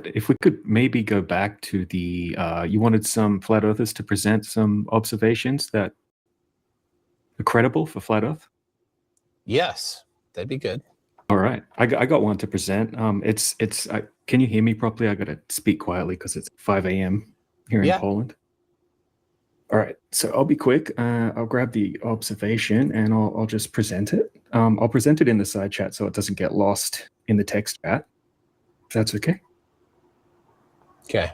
if we could maybe go back to the, you wanted some flat earthers to present some observations that are credible for flat Earth? Yes, that'd be good. All right, I got one to present. Can you hear me properly? I got to speak quietly because it's 5 a.m. here in Poland. All right, so I'll be quick. I'll grab the observation and I'll just present it. I'll present it in the side chat so it doesn't get lost in the text chat. If that's okay. Okay.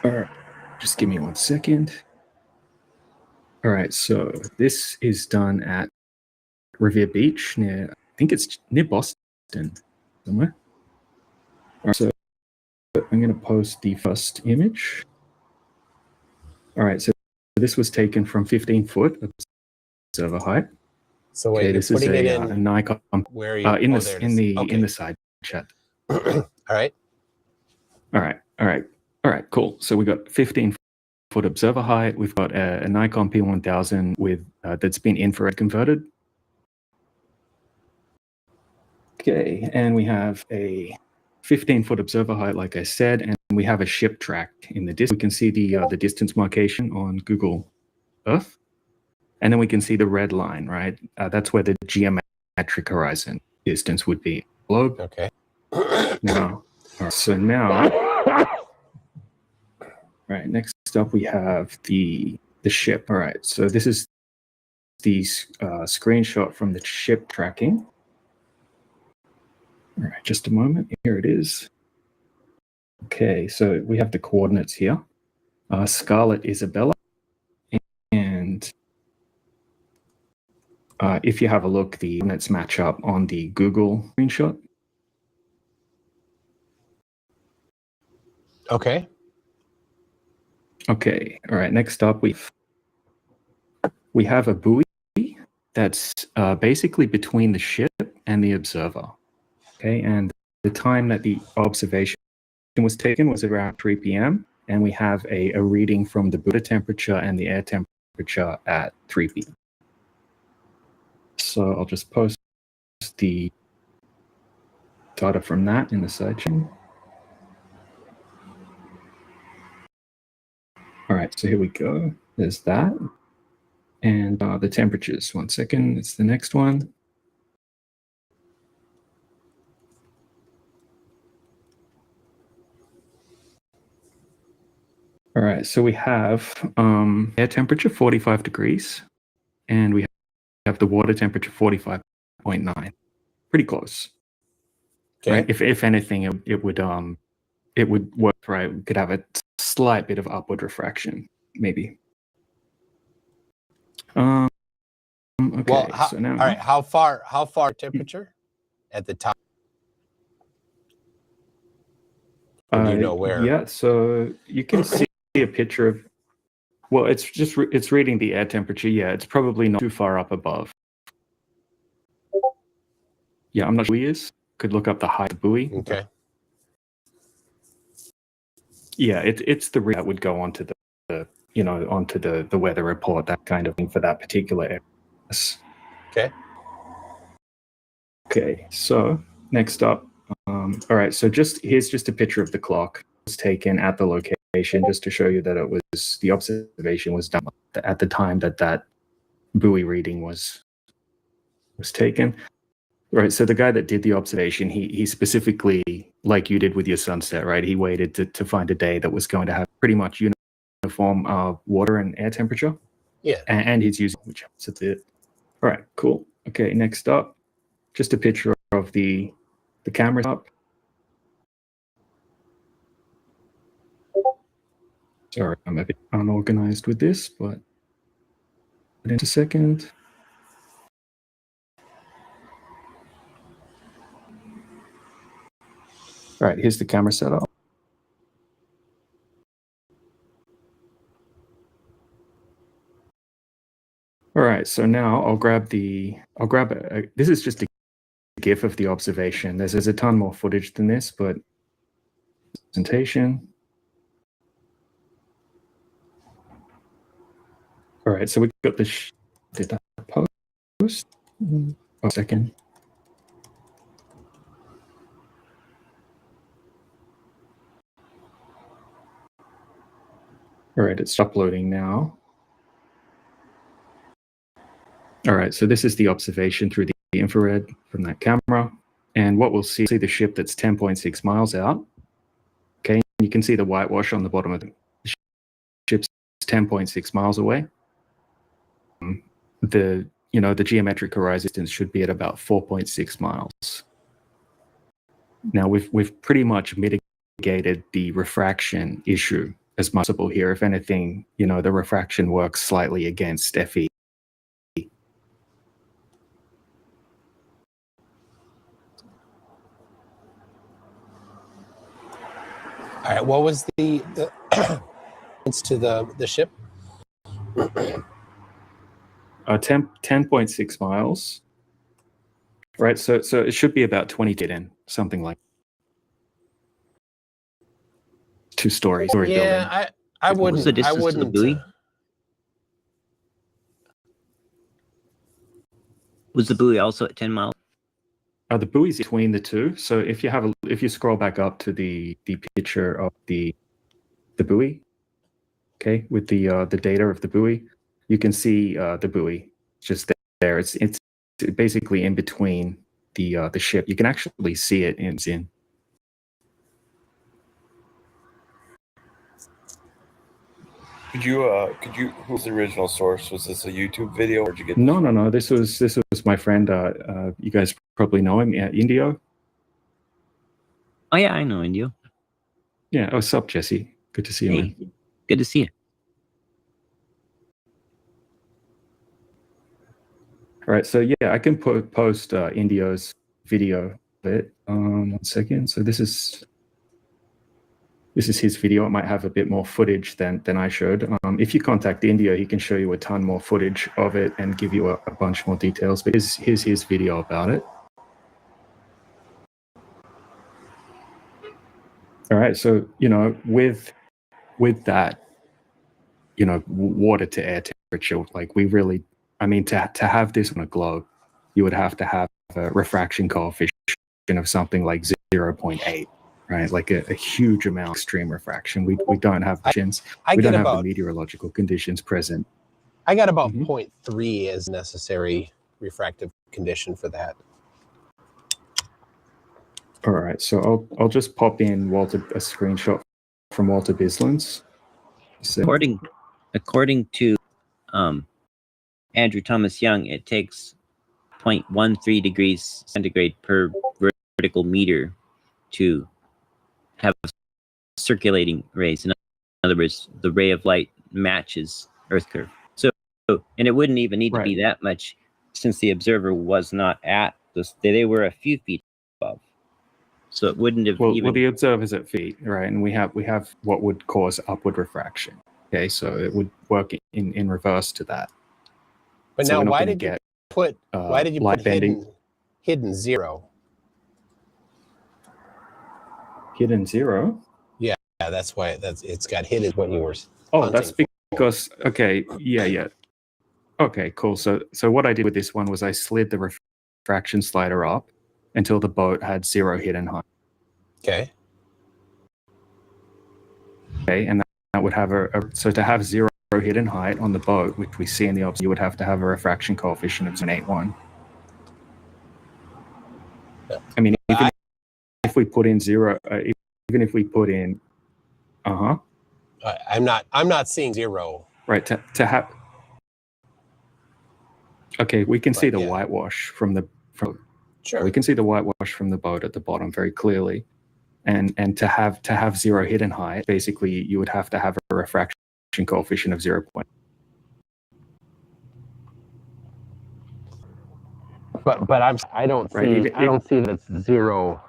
All right, just give me 1 second. All right, so this is done at Revere Beach near, I think it's near Boston somewhere. All right, so I'm going to post the first image. All right, so this was taken from 15 foot observer height. So wait, this is a Nikon. Where are you? In the side chat. All right. Cool. So we got 15 foot observer height. We've got a Nikon P1000 with that's been infrared converted. Okay, and we have a 15-foot observer height, like I said, and we have a ship track in the distance. We can see the distance markation on Google Earth, and then we can see the red line, right? That's where the geometric horizon distance would be. Globe. Okay. Now, so now, right. Next up, we have the ship. All right. So this is the screenshot from the ship tracking. All right, just a moment. Here it is. Okay, so we have the coordinates here. Scarlet Isabella. And if you have a look, the coordinates match up on the Google screenshot. Okay. Okay, all right, next up, we have a buoy that's basically between the ship and the observer. Okay, and the time that the observation was taken was around 3 p.m. and we have a reading from the Buddha temperature and the air temperature at 3 p.m. So I'll just post the data from that in the side chain. All right, so here we go. There's that. And the temperatures, 1 second, it's the next one. All right, so we have air temperature 45 degrees, and we have the water temperature 45.9. Pretty close. Okay. Right? If anything, it would work, right? We could have a slight bit of upward refraction, maybe. Okay. Well, so now, all right. How far temperature at the top? Do you know where? Yeah, so you can see a picture of. Well, it's reading the air temperature. Yeah, it's probably not too far up above. Yeah, I'm not sure who he is. Could look up the height of the buoy. Okay. Yeah, it's the read that would go onto onto the weather report, that kind of thing for that particular area. Okay. Okay, so next up, all right, so here's just a picture of the clock. It was taken at the location just to show you that the observation was done at the time that buoy reading was taken. Right, so the guy that did the observation, he specifically, like you did with your sunset, right? He waited to find a day that was going to have pretty much uniform water and air temperature. Yeah. And he's using, which helps a bit. All right, cool. Okay, next up, just a picture of the camera up. Sorry, I'm a bit unorganized with this, but in a second. All right, here's the camera setup. All right, so now I'll grab this is just a GIF of the observation. There's a ton more footage than this, but presentation. All right, so we got the did that post? A second. All right, it's uploading now. All right, so this is the observation through the infrared from that camera. And what we'll see the ship that's 10.6 miles out. Okay, you can see the whitewash on the bottom of the ship's 10.6 miles away. The geometric horizon distance should be at about 4.6 miles. Now we've pretty much mitigated the refraction issue as much as possible here. If anything, the refraction works slightly against FE. All right. What was the to the ship? 10.6 miles. Right, so it should be about 20 feet in, something like 2-story building. Yeah, I wouldn't. What's the distance to the buoy? Was the buoy also at 10 miles? The buoy's between the two. So if you scroll back up to the picture of the buoy, okay, with the data of the buoy, you can see the buoy just there. It's basically in between the ship. You can actually see it in. Could you who's the original source? Was this a YouTube video or did you get No. This was my friend, you guys probably know him, Indio. Oh yeah, I know Indio. Yeah, what's up, Jesse? Good to see you, man. Good to see you. All right, so yeah, I can post Indio's video of it. 1 second. So this is his video. It might have a bit more footage than I showed. If you contact Indio, he can show you a ton more footage of it and give you a bunch more details. But here's his video about it. All right, so with that, water to air temperature, like we really, to have this on a globe, you would have to have a refraction coefficient of something like 0.8. Right, like a huge amount of extreme refraction. We don't have conditions. We don't have the meteorological conditions present. I got about 0.3 as necessary refractive condition for that. All right, so I'll just pop in a screenshot from Walter Bisland's. So, according to Andrew Thomas Young, it takes 0.13 degrees centigrade per vertical meter to have circulating rays. In other words, the ray of light matches Earth curve. So, and it wouldn't even need to be that much, since the observer was not at this. They were a few feet above, so it wouldn't have. Well, the observer's at feet, right? And we have what would cause upward refraction. Okay, so it would work in reverse to that. But so now, why did you put hidden 0? Hidden 0? Yeah, that's why it's got hidden when you were. Oh, that's because okay, yeah. Okay, cool. So what I did with this one was I slid the refraction slider up until the boat had 0 hidden height. Okay. Okay, and that would have so to have 0 hidden height on the boat, which we see in the observation, you would have to have a refraction coefficient of 0.81. Yeah. Even if we put in 0, even if we put in, I'm not seeing 0. Right, to have. Okay, we can see the whitewash from. Sure. We can see the whitewash from the boat at the bottom very clearly, and to have 0 hidden height, basically you would have to have a refraction coefficient of 0. But I don't see that it's 0,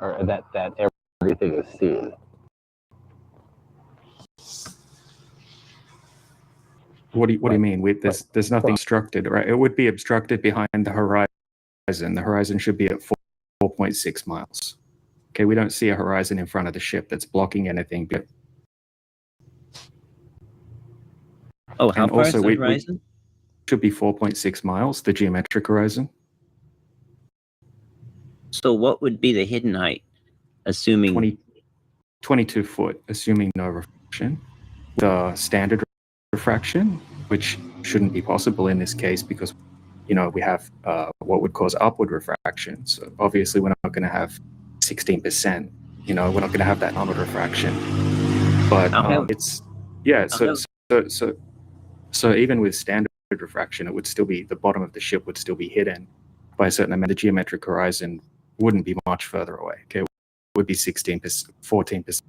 or that everything is seen. What do you mean? There's nothing obstructed, right? It would be obstructed behind the horizon. The horizon should be at 4.6 miles. Okay, we don't see a horizon in front of the ship that's blocking anything. But how far is the horizon? Should be 4.6 miles, the geometric horizon. So what would be the hidden height, assuming 22 foot, assuming no refraction. the standard refraction, which shouldn't be possible in this case because, we have what would cause upward refraction. So obviously we're not going to have 16%. We're not going to have that downward refraction. But so even with standard refraction, it would still be, the bottom of the ship would still be hidden by a certain amount. The geometric horizon wouldn't be much further away. Okay, it would be 16%, 14%.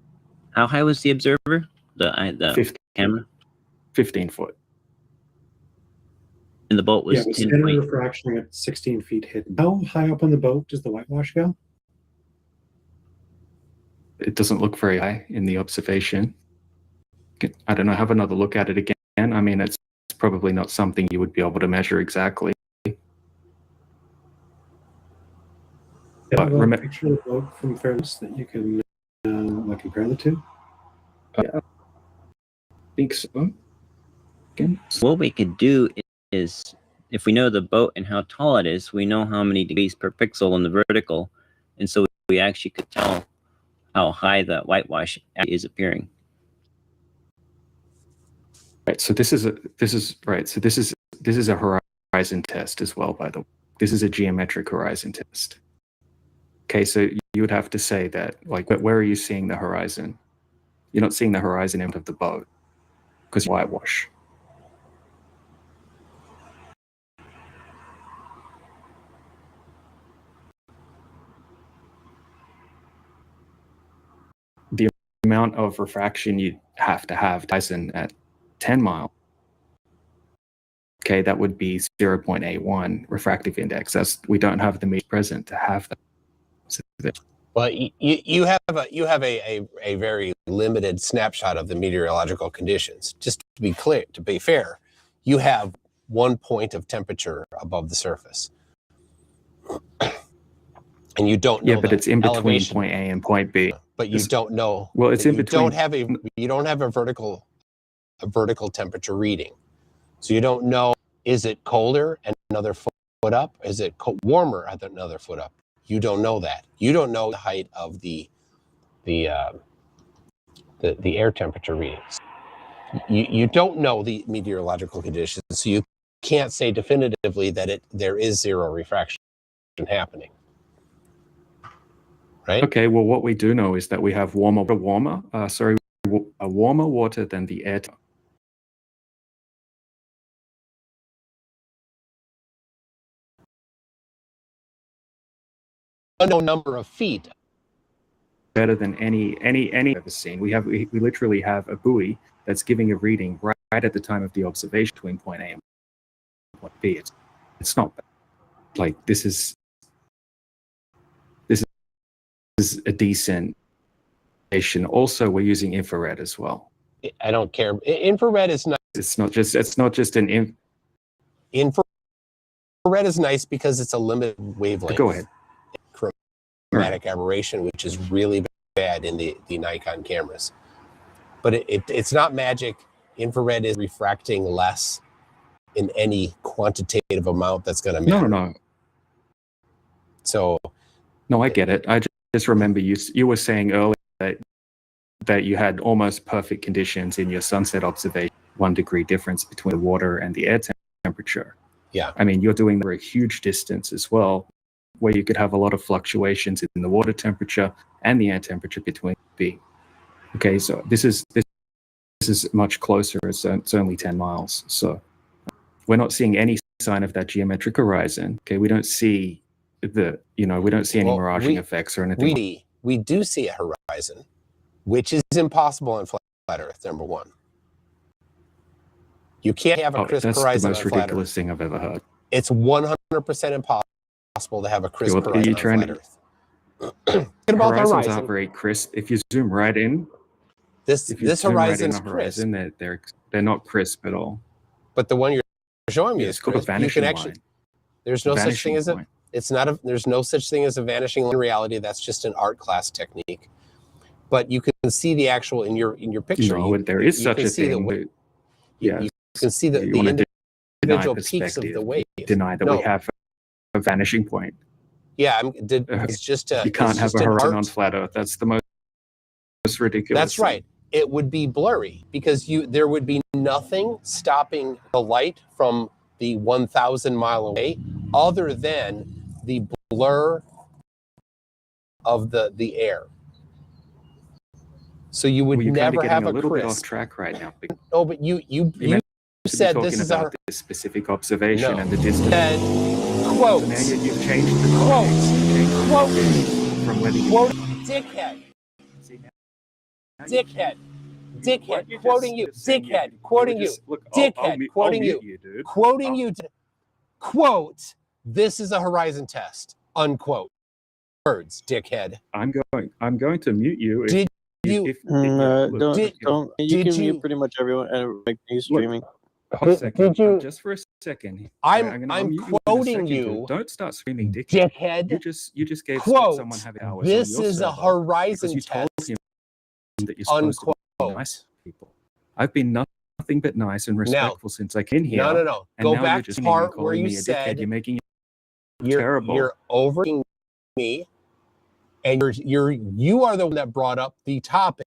How high was the observer? The 15, camera? 15 foot. And the boat was with standard refraction at 16 feet hidden. How high up on the boat does the whitewash go? It doesn't look very high in the observation. I don't know, have another look at it again. I mean, it's probably not something you would be able to measure exactly. Have a picture of the boat from Fairness that you can compare the two? Yeah, I think so. Again. What we could do is, if we know the boat and how tall it is, we know how many degrees per pixel in the vertical, and so we actually could tell how high the whitewash is appearing. Right. So this is a horizon test as well, by the way. This is a geometric horizon test. Okay, so you would have to say that, where are you seeing the horizon? You're not seeing the horizon end of the boat because you whitewash. The amount of refraction you have to have horizon at 10 miles. Okay, that would be 0.81 refractive index. We don't have the meter present to have that. Well, you have a very limited snapshot of the meteorological conditions. Just to be clear, to be fair, you have 1 point of temperature above the surface, and you don't know. Yeah, but it's in between elevation. Point A and point B. But you don't know. Well, it's in between. You don't have a vertical temperature reading, so you don't know. Is it colder and another foot up? Is it warmer at another foot up? You don't know that. You don't know the height of the air temperature readings. You don't know the meteorological conditions, so you can't say definitively that there is zero refraction happening. Right? Okay. Well, what we do know is that we have warmer water than the air. Unknown number of feet. Better than any I've ever seen. We literally have a buoy that's giving a reading right at the time of the observation between point A and point B. It's not bad. This is a decent station. Also, we're using infrared as well. I don't care. Infrared is nice. It's not just an infrared is nice because it's a limited wavelength. Go ahead. Chromatic aberration, which is really bad in the Nikon cameras. But it's not magic. Infrared is refracting less in any quantitative amount that's going to matter. No. So, no, I get it. I just remember you were saying earlier that you had almost perfect conditions in your sunset observation, 1 degree difference between the water and the air temperature. Yeah. I mean, you're doing for a huge distance as well, where you could have a lot of fluctuations in the water temperature and the air temperature between B. Okay, so this is much closer. It's only 10 miles. So we're not seeing any sign of that geometric horizon. Okay, we don't see any miraging effects or anything. We do see a horizon, which is impossible in flat Earth, number one. You can't have a crisp horizon That's the most on flat ridiculous Earth. thing I've ever heard. It's 100% impossible to have a crisp horizon on flat Earth. About the horizons aren't very crisp. If you zoom right in, this horizon's crisp. They're not crisp at all. But the one you're showing me is called a vanishing line. There's no such thing as there's no such thing as a vanishing line in reality. That's just an art class technique. But you can see the actual in your picture. No, there is such a thing. You can see the individual peaks of the wave. Deny that we have a vanishing point. Yeah, it's just you can't have a horizon on flat Earth. That's the most ridiculous. That's right. it would be blurry because there would be nothing stopping the light from the 1,000 mile away other than the blur of the air. So you would never have a little bit off crisp. track right now. Oh, but you said this is about this specific observation No. and the distance. said quote. So now you've changed the Quote. Quote. from whether you Quote. Dickhead. See, now Dickhead. What Dickhead. you Quoting just- you. just saying Dickhead. you- Quoting you you. just- look, Dickhead, I'll quoting mute you. dude. Quoting you. Quote. This is a horizon test. Unquote. Words. Dickhead. I'm going to mute you. Did you? look, Don't. You Did can you- mute pretty much everyone. Like me streaming. hold a second, Did you- just for a second. I'm unmute you in a quoting second, you. dude. Don't start screaming, dickhead. Dickhead. You just gave Quote. someone having hours. This on your is a server horizon because you told test. him that you're supposed to be Unquote. nice to people. I've been nothing but nice and respectful since I came here. No. And Go now back you're to just the part calling where you me a dickhead. said You're making you're terrible. You're over me, and you are the one that brought up the topic.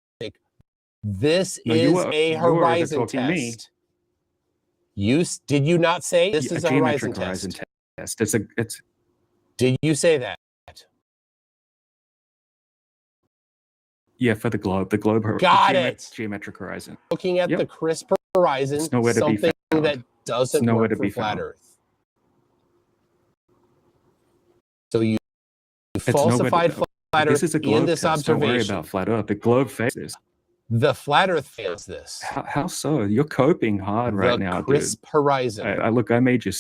This No, is you were a horizon overtalking me. test. Did you not say this is a horizon geometric test? test. It's Did you say that? yeah, for the globe. The globe. Got it. Geometric horizon. Looking at Yep. the crisp horizon, It's nowhere to be something found. that doesn't It's nowhere work to for be flat found. Earth. So you It's nowhere falsified to, flat this Earth is a globe in this test. Don't worry observation. about flat Earth. The globe faces. The flat Earth fails this. How so? You're coping hard right The now, crisp horizon. dude. I made you.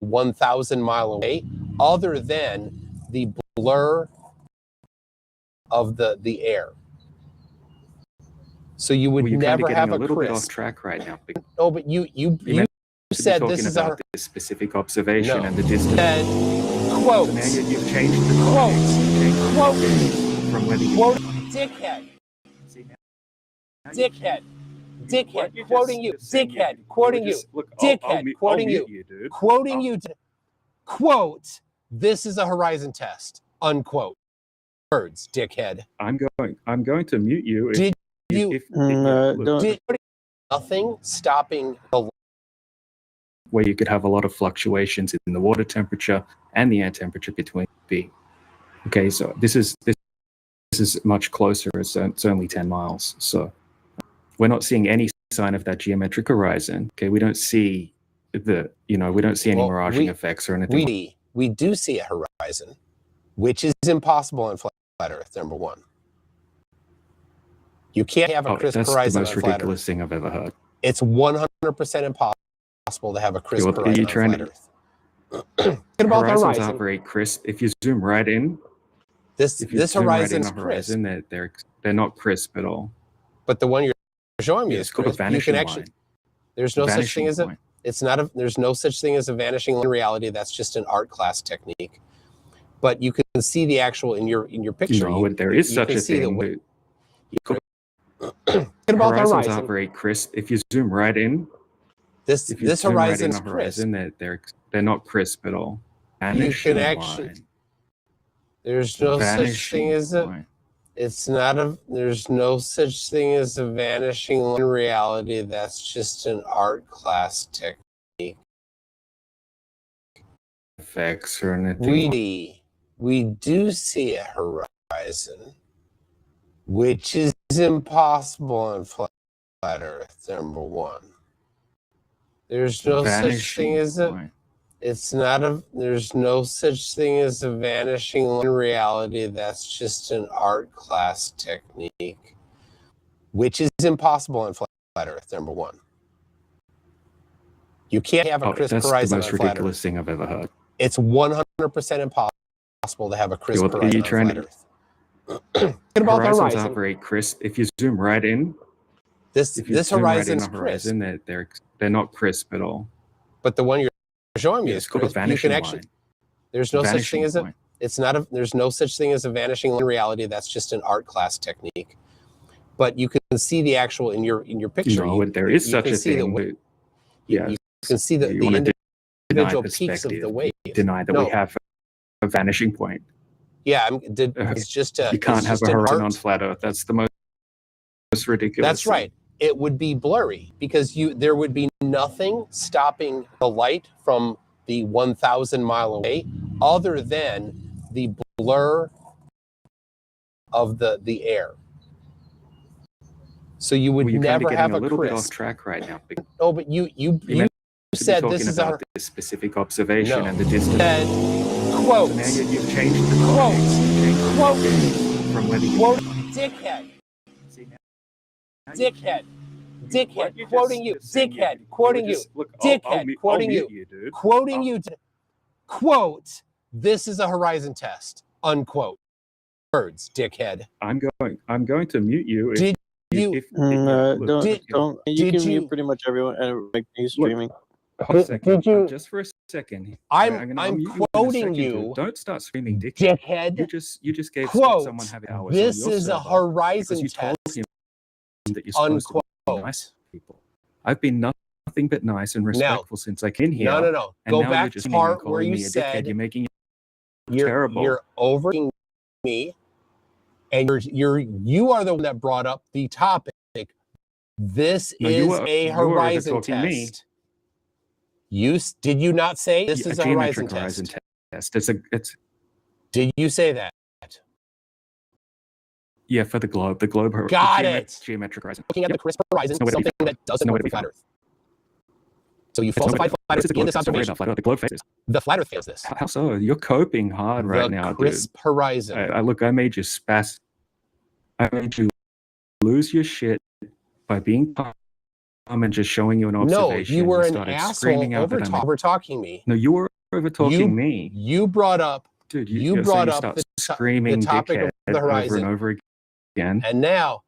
1,000 mile away, other than the blur of the air. So you would Well, you're never kind of have getting a a little bit off crisp. track right now. No, but you said talking this is about a this specific observation No. and the distance. said quote. So now you've changed the Quote. Quote. from whether you Quote. Dickhead. See, now Dickhead. What Dickhead. you Quoting you. just saying, Dickhead. you Quoting were you. just- look, Dickhead. Quoting I'll mute you. dude. Quoting you. Quote. This is a horizon test. Unquote. Words. Dickhead. I'm going to mute you. Did you- look, Don't. Did nothing stopping the where you could have a lot of fluctuations in the water temperature and the air temperature between B. Okay, so this is much closer. It's only 10 miles. So we're not seeing any sign of that geometric horizon. Okay, we don't see we don't see any Well, miraging effects or anything. we do see a horizon, which is impossible on flat Earth. Number one, you can't have a crisp That's the horizon most on flat ridiculous Earth. thing I've ever heard. It's 100% impossible to have a crisp What are horizon you on trying flat to- Earth. Think about the Horizons horizon. aren't very crisp. If you zoom right in, This if you this zoom right in horizon's the crisp, horizon, they're not crisp at all. but the one you're showing me Yeah, is it's called a crisp. You vanishing can actually. line. There's no such Vanishing thing as a. line. It's not a. There's no such thing as a vanishing line in reality. That's just an art class technique. But you can see the actual in your picture. No, there is you such can a see the thing. way- but Think about the Horizons horizon. aren't very crisp. If you zoom right in, This if you this zoom right in horizon's the crisp. horizon, they're not crisp at all. You Vanishing can actually. line. There's no such Vanishing thing as a. line. It's not a. There's no such thing as a vanishing line in reality. That's just an art class technique. Effects or anything. We do see a horizon, which is impossible on flat Earth. Number one, there's no such Vanishing thing as a. line. It's not a. There's no such thing as a vanishing line in reality. That's just an art class technique, which is impossible on flat Earth. Number one, you can't have a crisp That's the horizon most on flat ridiculous Earth. thing I've ever heard. It's 100% impossible to have a crisp What are horizon you on trying flat to- Earth. Think about the Horizons horizon. aren't very crisp. If you zoom right in, This if you this zoom right in horizon's the crisp, horizon, they're not crisp at all. but the one you're showing me Yeah, is it's called a crisp. You vanishing can actually. line. There's no such Vanishing thing as a. line. It's not a. There's no such thing as a vanishing line in reality. That's just an art class technique. But you can see the actual in your picture. No, there is you such can a see the thing. way- Yeah, you can see the you want to individual peaks of the wave. Deny that we have a vanishing point. Yeah, it's just you can't have a horizon on flat Earth. That's the most ridiculous. That's right. It would be blurry because there would be nothing stopping the light from the 1,000 mile away other than the blur of the air. So you would never have a little crisp. Bit off track right now. No, but you said this is about this specific observation and the distance. Said, quote. So now you've changed the quote. From whether you quote. Dickhead. Dickhead. Dickhead. Quoting you. Dickhead. Quoting you. Dickhead. Quoting you. Quoting you. Quote. This is a horizon test. Unquote. Words. Dickhead. I'm going to mute you. Did you? Don't. You can mute pretty much everyone like me streaming. Did you? Just for a second. I'm quoting you. Don't start screaming, dickhead. You just gave someone having hours. This is a horizon test. That you're supposed to be nice people. I've been nothing but nice and respectful since I came here. No. Go back to the part where you said you're making it terrible. You're over me, and you are the one that brought up the topic. This is a horizon test. Did you not say this is a horizon test? Did you say that? Yeah, for the globe. The globe. Got it. Geometric horizon. Looking at the crisp horizon, something that doesn't work for flat Earth. So you falsified flat Earth in this observation. The globe faces. The flat Earth fails this. How so? You're coping hard right now, dude. Crisp horizon. I made you spaz. I made you lose your shit by being calm and just showing you an observation. No, you were an asshole over talking me. No, you were over talking me. You brought up. Dude, you brought up screaming the topic of the horizon over and over again. And now,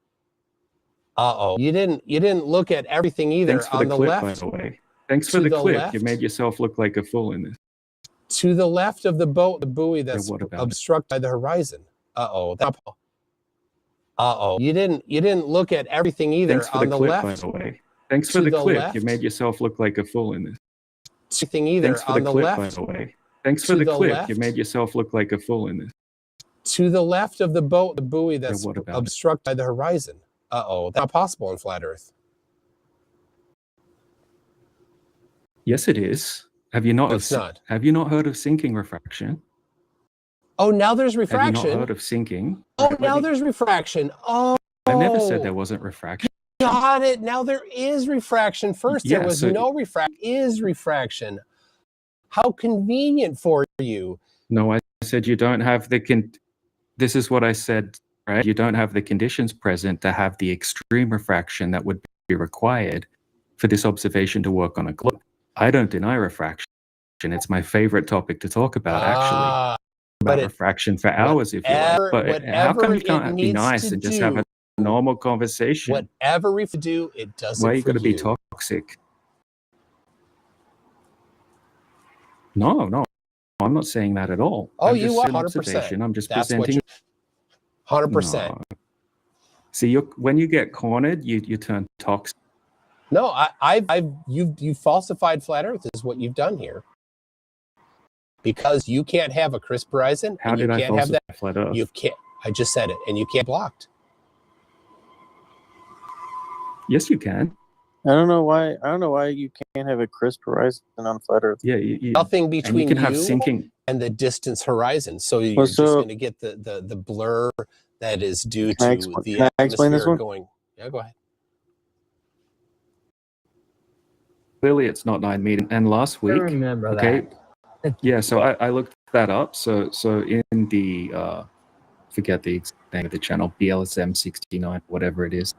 you didn't look at everything either. Thanks for on the the clip, left. By the way. Thanks for the clip. Left, you made yourself look like a fool in this. To the left of the boat, the buoy that's obstructed by the horizon. You didn't look at everything either. Thanks for on the the clip, left. By the way. Thanks for the clip. Left, you made yourself look like a fool in this. Anything either. Thanks for on the the clip, left. By the way. Thanks for the clip. Left, you made yourself look like a fool in this. To the left of the boat, the buoy that's obstructed by the horizon. That's not possible in flat Earth. Yes, it is. Have you not? It's not. Have you not heard of sinking refraction? Oh, now there's refraction. Have you not heard of sinking? Oh, now there's refraction. Oh. I never said there wasn't refraction. Got it. Now there is refraction. First, there was no refraction. Is refraction. How convenient for you. No, I said you don't have this is what I said, right? You don't have the conditions present to have the extreme refraction that would be required for this observation to work on a globe. I don't deny refraction. It's my favorite topic to talk about, actually. About refraction for hours, if you like. But how come you can't be nice and just have a normal conversation? Whatever we do, it doesn't. Why are you going to be toxic? No, I'm not saying that at all. Oh, you are 100%. I'm just presenting. 100%. No. See, when you get cornered, you turn toxic. No, you've falsified flat Earth is what you've done here. Because you can't have a crisp horizon. How did I falsify flat Earth? You can't. I just said it, and you can't blocked. Yes, you can. I don't know why you can't have a crisp horizon on flat Earth. Yeah, nothing between you have sinking and the distance horizon. So you're just going to get the blur that is due to the atmosphere going. Yeah, go ahead. Clearly, it's not 9 meters. And last week, I remember that. Yeah, so I looked that up. So in the forget the name of the channel, BLSM 69, whatever it is.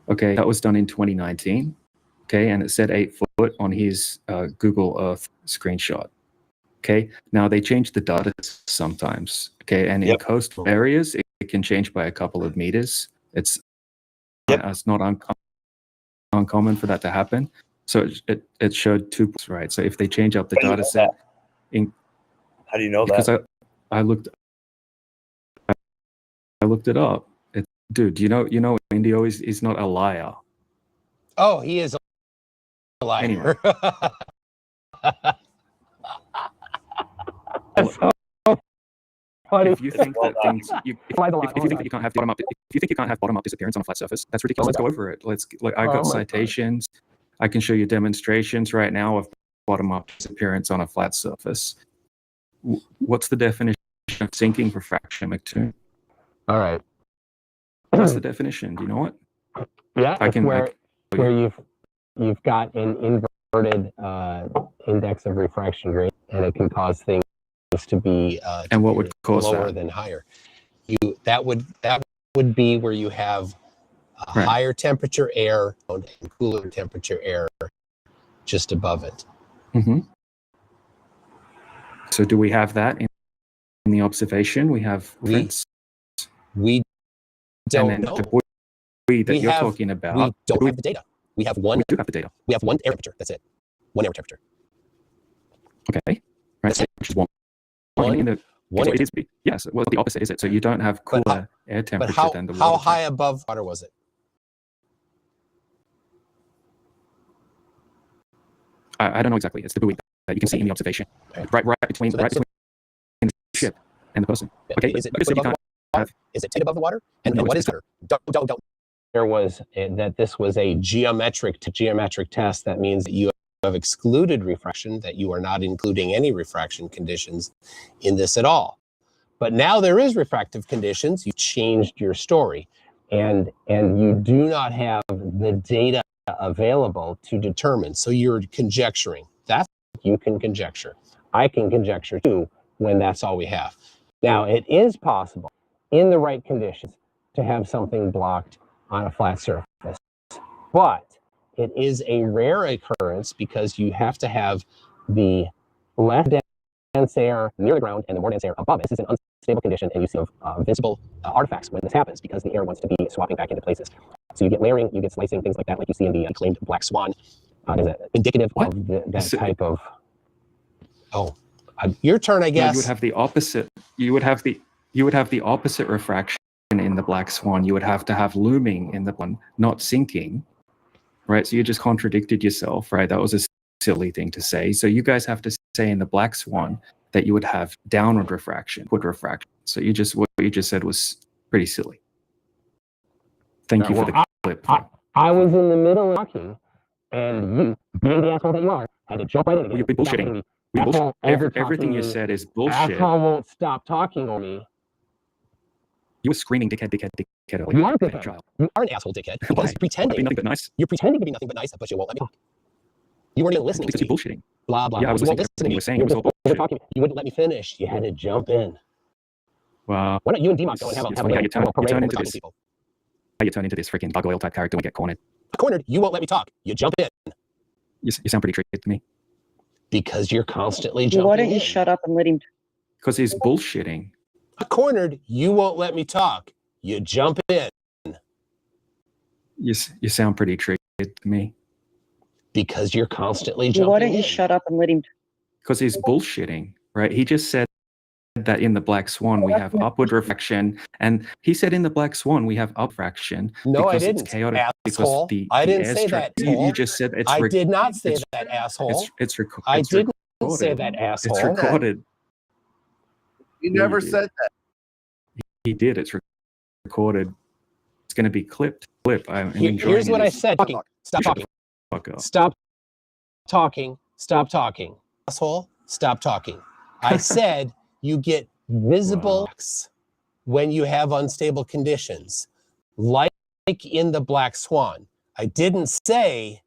Okay, that was done in 2019. Okay, and it said 8 foot on his Google Earth screenshot. Okay, now they change the data sometimes. Okay, and in coastal areas, it can change by a couple of meters. It's not uncommon for that to happen. So it showed 2 points, right? So if they change up the data set, how do you know because that? I looked it up. Dude, you know, Indio is not a liar. Oh, he is a liar. Anyway. if you think that things, if you think that you can't have bottom up, if you think you can't have bottom up disappearance on a flat surface, that's ridiculous. Let's go over it. I got citations. I can show you demonstrations right now of bottom up disappearance on a flat surface. What's the definition of sinking refraction, McToon? All right. What's the definition? Do you know it? Yeah, where you've got an inverted index of refraction rate, and it can cause things to be and what would cause lower that? than higher. That would be where you have higher temperature air and cooler temperature air just above it. Mm-hmm. So do we have that in the observation? We have we don't know. The buoy that you're talking about. We don't have the data. We have one. We do have the data. We have one air temperature. That's it. One air temperature. Okay. Right. So which is one. It is. Yes. Well, the opposite is it. So you don't have cooler air temperature than the water. How high above water was it? I don't know exactly. It's the buoy that you can see in the observation, right between the ship and the person. Okay. Is it above the water? Is it 10 above the water? And what is water? Don't. There was that this was a geometric test. That means that you have excluded refraction, that you are not including any refraction conditions in this at all. But now there is refractive conditions. You changed your story, and you do not have the data available to determine. So you're conjecturing. That's you can conjecture. I can conjecture too when that's all we have. Now it is possible in the right conditions to have something blocked on a flat surface, but it is a rare occurrence because you have to have the less dense air near the ground and the more dense air above it. This is an unstable condition, and you see visible artifacts when this happens because the air wants to be swapping back into places. So you get layering, you get slicing, things like that, like you see in the acclaimed black swan. Is indicative of that type of. Your turn, I guess. No, you would have the opposite. You would have the opposite refraction in the black swan. You would have to have looming in the one, not sinking, right? So you just contradicted yourself, right? That was a silly thing to say. So you guys have to say in the black swan that you would have downward refraction, upward refraction. So what you just said was pretty silly. Thank you for the clip. I was in the middle of talking, and you, being the asshole that you are, had to jump right in again. You're bullshitting. Everything you said is bullshit. Asshole won't stop talking on me. You were screaming dickhead. You are a dickhead. Child. You are an asshole dickhead because you're pretending. Nothing but nice. You're pretending to be nothing but nice, but you won't let me talk. You weren't even listening because to you're me. bullshitting. Blah, blah, Yeah, blah. I was listening to what you were saying. It was all bullshit. You wouldn't let me finish. You had to jump in. Wow. Why don't you and D-Mock go and have a turn into this? People? How you turn into this freaking gargoyle type character and get cornered? Cornered, you won't let me talk. You jump in. You sound pretty tricky to me. Because you're constantly jumping in. Why don't you shut up and let him? Because he's bullshitting. Cornered, you won't let me talk. You jump in. You sound pretty tricky to me. Because you're constantly jumping in. Why don't you shut up and let him? Because he's bullshitting, right? He just said that in the black swan we have upward refraction, and he said in the black swan we up fraction. No, I didn't. It's chaotic asshole. Because I didn't say that. You just said it's. I did not say that, asshole. It's recorded. I didn't say that, asshole. It's recorded. You never said that. He did. It's recorded. It's going to be clipped. Here's what I said. Stop talking. Stop talking. Stop talking. Asshole, stop talking. I said you get visible when you have unstable conditions, like in the black swan. I didn't say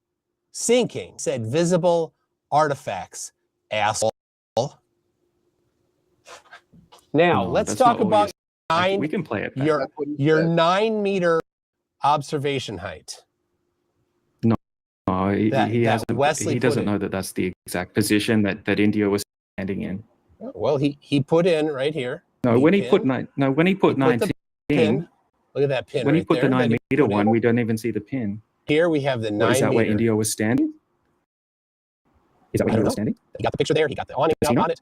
sinking. I said visible artifacts, asshole. Now, let's talk about we can play it. Your 9 meter observation height. No, he doesn't know that that's the exact position that India was standing in. Well, he put in right here. When he put 19. Look at that pin. When he put the 9 meter one, we don't even see the pin. Here we have the 9 meter. Is that where India was standing? Is that where India was standing? He got the picture there. He got the awning out on it.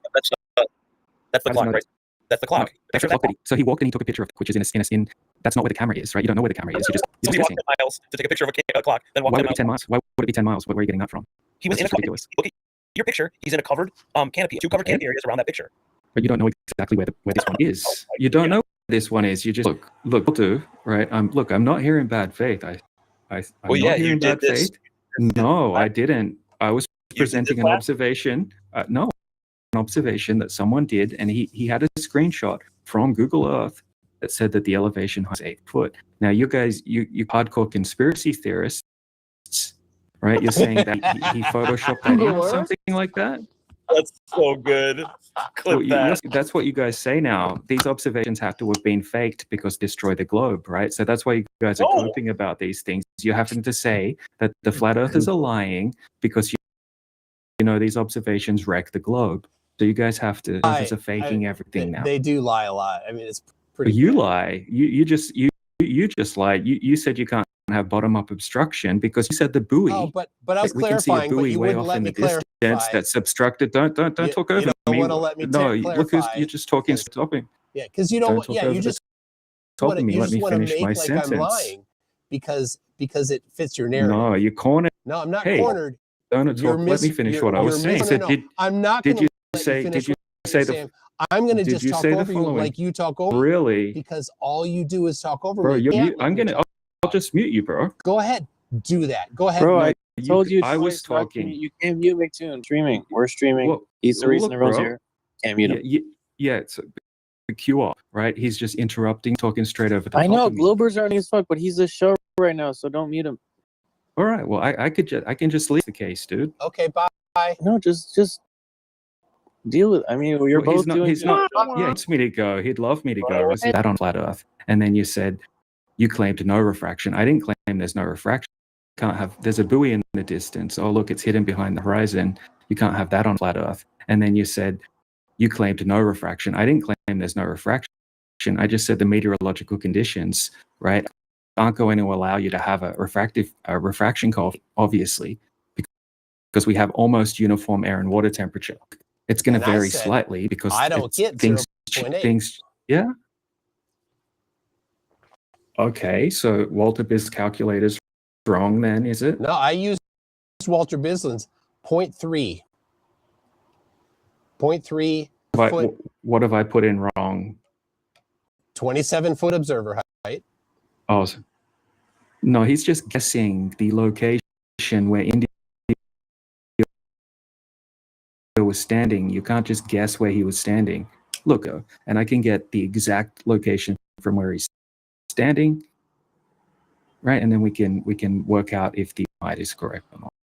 That's the clock, right? That's the clock. That's the clock. So he walked and he took a picture of, which is in. That's not where the camera is, right? You don't know where the camera is. So he walked 10 miles to take a picture of a clock, then walked 10 miles. Why would it be 10 miles? Where are you getting that from? He was in a ridiculous. Look at your picture. He's in a covered canopy, 2 covered canopy areas around that picture. but you don't know exactly where this one is. You don't know where this one is. You just look, do right. I'm not here in bad faith. I'm Well, not yeah, here you in did bad this. faith. No, I didn't. I was You did presenting this an last- observation. No, an observation that someone did, and he had a screenshot from Google Earth that said that the elevation height is 8 foot. Now, you guys, you hardcore conspiracy theorists, right? You're saying that he photoshopped that in or something like that. That's so good. Clip Well, that. that's what you guys say now. These observations have to have been faked because destroy the globe, right? So that's why you guys are No. coping about these things. You're having to say that the flat earthers are lying because you know these observations wreck the globe. So you guys have to are faking everything now. They do lie a lot. I mean, it's pretty. But you bad. lie. You just lied. You said you can't have bottom up obstruction because you said the buoy. Oh, but I was we can see a clarifying, but buoy you way wouldn't off let in me the distance clarify. that's obstructed. Don't talk over you don't me. want to let me No, look, clarify. you're just talking. Stopping. Yeah, because you don't. Yeah, you just Top of me. you Let just me want to finish make my like sentence. I'm lying because it fits your narrative. No, you cornered. No, I'm not Hey, cornered. Don't talk. Let me finish what I was saying. So I'm not going to let you finish what you're saying. I'm going to just talk over you like you talk over. Really? Because all you do is talk over bro, me. I'll just mute you, bro. Go ahead. Do that. Go ahead. Bro, I told you I was talking. You can't mute McToon. Streaming. We're streaming. Well, He's the reason look, everyone's bro. here. Can't mute him. Yeah, it's the QR, right? He's just interrupting, talking straight over the top. I know of me. Glober's earning as fuck, but he's the show right now, so don't mute him. All right. Well, I can just leave the case, dude. Okay, bye. No, just deal with. I mean, you're both doing. He's not. Yeah, he wants me to go. He'd love me to go. I said that on flat Earth, and then you said you claimed no refraction. I didn't claim there's no refraction. Can't have. There's a buoy in the distance. Oh, look, it's hidden behind the horizon. You can't have that on flat Earth. And then you said you claimed no refraction. I didn't claim there's no refraction. I just said the meteorological conditions, right, aren't going to allow you to have a refraction curve, obviously, because we have almost uniform air and water temperature. It's going to vary slightly because I don't get things. 0.8. Yeah. Okay, so Walter Biss calculator's wrong then, is it? No, I used Walter Bislin's 0.3. 0.3 foot. What have I put in wrong? 27-foot observer height. Oh, no, he's just guessing the location where India was standing. You can't just guess where he was standing. Look, and I can get the exact location from where he's standing, right? And then we can work out if the height is correct or not.